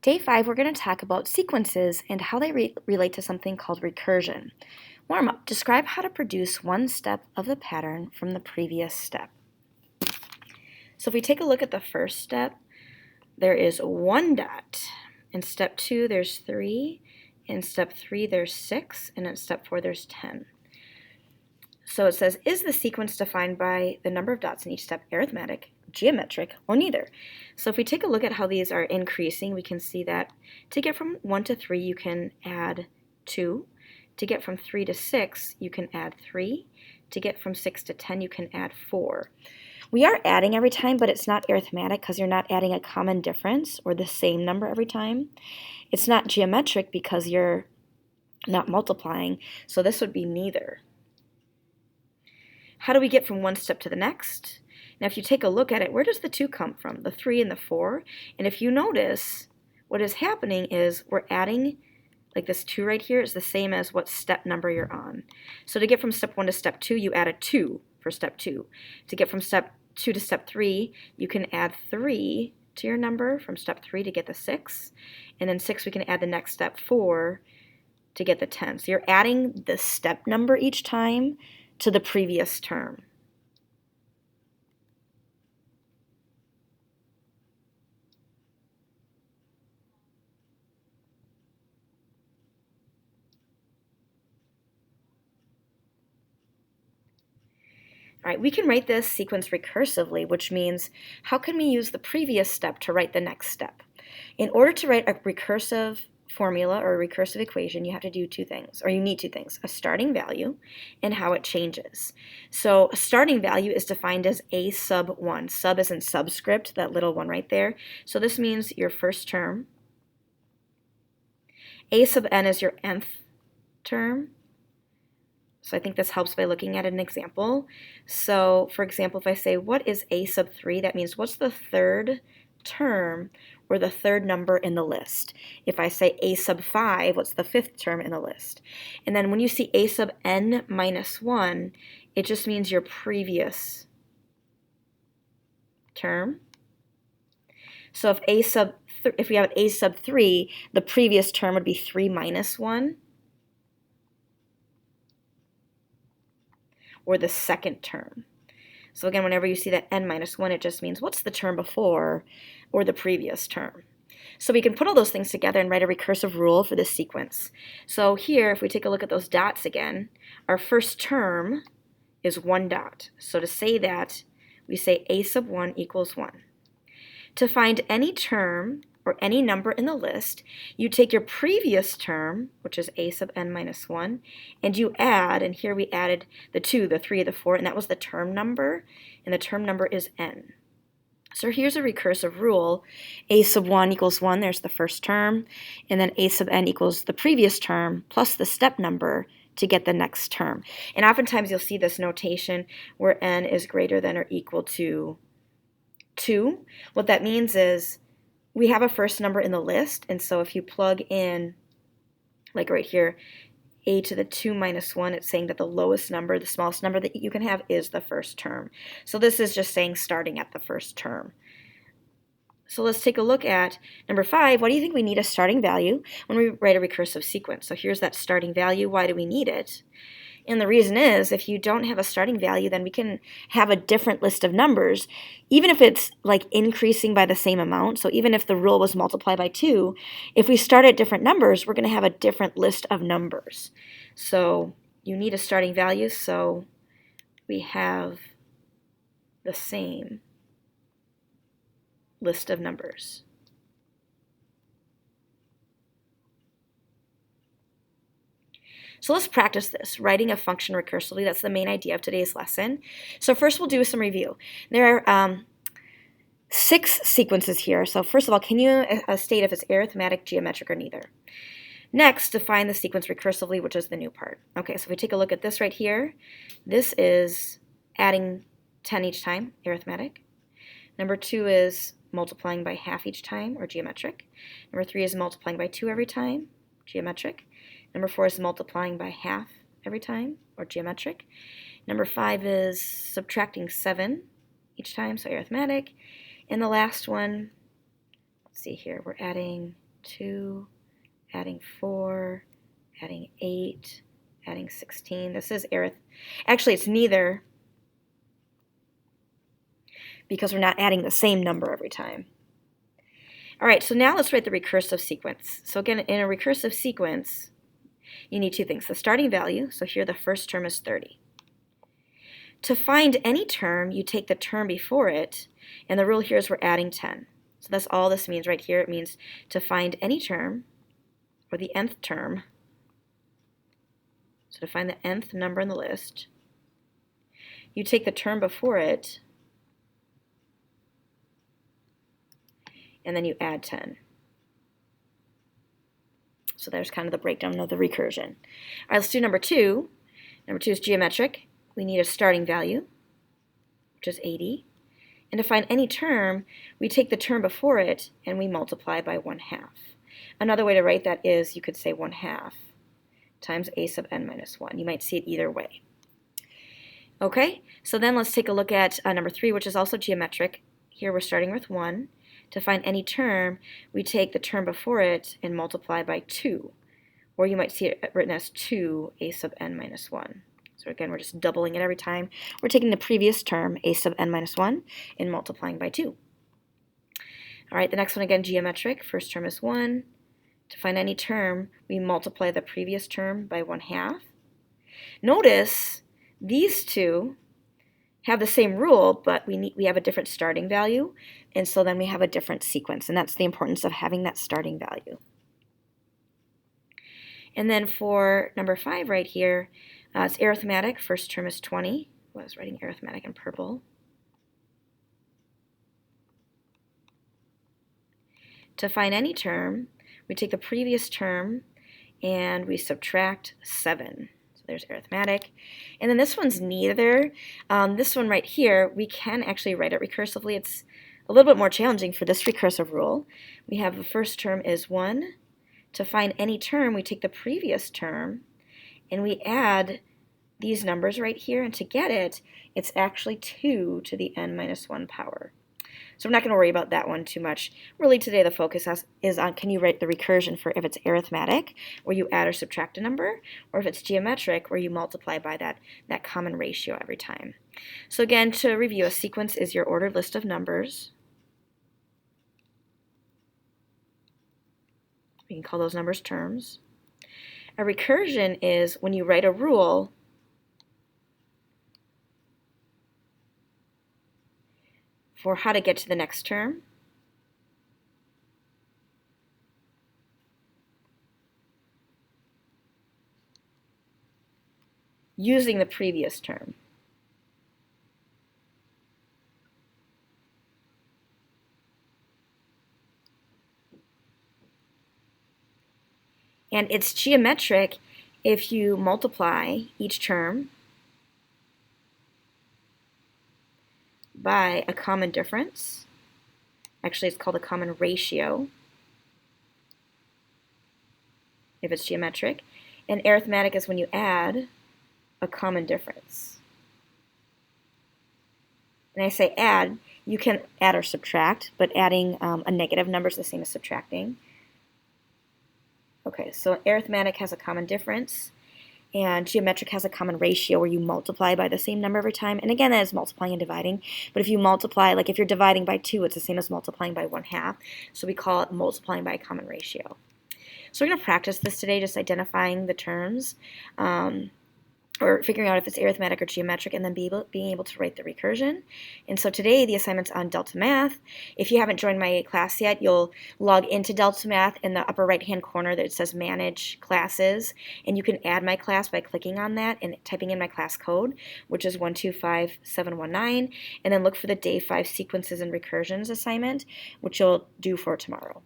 Day 5, we're going to talk about sequences and how they relate to something called recursion. Warm up. Describe how to produce one step of the pattern from the previous step. So if we take a look at the first step, there is 1 dot. In step 2, there's 3. In step 3, there's 6. And in step 4, there's 10. So it says, is the sequence defined by the number of dots in each step arithmetic, geometric, or neither? So if we take a look at how these are increasing, we can see that to get from 1 to 3, you can add 2. To get from 3 to 6, you can add 3. To get from 6 to 10, you can add 4. We are adding every time, but it's not arithmetic because you're not adding a common difference or the same number every time. It's not geometric because you're not multiplying, so this would be neither. How do we get from one step to the next? Now, if you take a look at it, where does the 2 come from? The 3 and the 4. And if you notice, what is happening is we're adding, like this 2 right here is the same as what step number you're on. So to get from step 1 to step 2, you add a 2 for step 2. To get from step 2 to step 3, you can add 3 to your number from step 3 to get the 6. And then 6, we can add the next step, 4, to get the 10. So you're adding the step number each time to the previous term. All right, we can write this sequence recursively, which means how can we use the previous step to write the next step? In order to write a recursive formula or a recursive equation, you have to do 2 things, or you need 2 things, a starting value and how it changes. So a starting value is defined as a sub 1. Sub is in subscript, that little one right there. So this means your first term. A sub n is your nth term. So I think this helps by looking at an example. So for example, if I say, what is a sub 3? That means what's the third term or the third number in the list. If I say a sub 5, what's the 5th term in the list? And then when you see a sub n minus 1, it just means your previous term. So if we have an a sub 3, the previous term would be 3 minus 1. Or the second term. So again, whenever you see that n minus 1, it just means what's the term before or the previous term. So we can put all those things together and write a recursive rule for this sequence. So here, if we take a look at those dots again, our first term is 1 dot. So to say that, we say a sub 1 equals 1. To find any term or any number in the list, you take your previous term, which is a sub n minus 1, and you add, and here we added the 2, the 3, the 4, and that was the term number, and the term number is n. So here's a recursive rule. A sub 1 equals 1, there's the first term, and then a sub n equals the previous term plus the step number to get the next term. And oftentimes you'll see this notation where n is greater than or equal to 2. What that means is we have a first number in the list, and so if you plug in, like right here, a to the 2 minus 1, it's saying that the lowest number, the smallest number that you can have is the first term. So this is just saying starting at the first term. So let's take a look at number 5. What do you think we need a starting value when we write a recursive sequence? So here's that starting value. Why do we need it? And the reason is, if you don't have a starting value, then we can have a different list of numbers, even if it's like increasing by the same amount. So even if the rule was multiply by 2, if we start at different numbers, we're going to have a different list of numbers. So you need a starting value, so we have the same list of numbers. So let's practice this, writing a function recursively. That's the main idea of today's lesson. So first we'll do some review. There are 6 sequences here. So first of all, can you state if it's arithmetic, geometric, or neither? Next, define the sequence recursively, which is the new part. Okay, so if we take a look at this right here, this is adding 10 each time, arithmetic. Number 2 is multiplying by half each time, or geometric. Number 3 is multiplying by 2 every time, geometric. Number 4 is multiplying by half every time, or geometric. Number 5 is subtracting 7 each time, so arithmetic. And the last one, let's see here, we're adding 2, adding 4, adding 8, adding 16. This is actually it's neither, because we're not adding the same number every time. All right, so now let's write the recursive sequence. So again, in a recursive sequence, you need two things. The starting value, so here the first term is 30. To find any term, you take the term before it, and the rule here is we're adding 10. So that's all this means right here. It means to find any term, or the nth term, so to find the nth number in the list, you take the term before it, and then you add 10. So there's kind of the breakdown of the recursion. All right, let's do number 2. Number 2 is geometric. We need a starting value, which is 80. And to find any term, we take the term before it and we multiply by 1/2. Another way to write that is you could say 1/2 times a sub n minus 1. You might see it either way. Okay, so then let's take a look at number 3, which is also geometric. Here we're starting with 1. To find any term, we take the term before it and multiply by 2. Or you might see it written as 2 a sub n minus 1. So again, we're just doubling it every time. We're taking the previous term, a sub n minus 1, and multiplying by 2. All right, the next one again, geometric. First term is 1. To find any term, we multiply the previous term by 1/2. Notice these two have the same rule, but we have a different starting value, and so then we have a different sequence, and that's the importance of having that starting value. And then for number 5 right here, it's arithmetic. First term is 20. I was writing arithmetic in purple. To find any term, we take the previous term and we subtract 7. There's arithmetic. And then this one's neither. This one right here, we can actually write it recursively. It's a little bit more challenging for this recursive rule. We have the first term is 1. To find any term, we take the previous term and we add these numbers right here. And to get it, it's actually 2 to the n minus 1 power. So we're not going to worry about that one too much. Really today the focus is on can you write the recursion for if it's arithmetic, where you add or subtract a number, or if it's geometric, where you multiply by that common ratio every time. So again, to review, a sequence is your ordered list of numbers. We can call those numbers terms. A recursion is when you write a rule for how to get to the next term. Using the previous term. And it's geometric if you multiply each term by a common difference. Actually, it's called a common ratio if it's geometric. And arithmetic is when you add a common difference. And I say add, you can add or subtract, but adding a negative number is the same as subtracting. Okay, so arithmetic has a common difference, and geometric has a common ratio where you multiply by the same number every time. And again, that is multiplying and dividing. But if you multiply, like if you're dividing by 2, it's the same as multiplying by 1/2. So we call it multiplying by a common ratio. So we're going to practice this today, just identifying the terms, or figuring out if it's arithmetic or geometric, and then being able to write the recursion. And so today the assignment's on Delta Math. If you haven't joined my class yet, you'll log into Delta Math in the upper right-hand corner that it says Manage Classes, and you can add my class by clicking on that and typing in my class code, which is 125719, and then look for the Day 5 Sequences and Recursions assignment, which you'll do for tomorrow.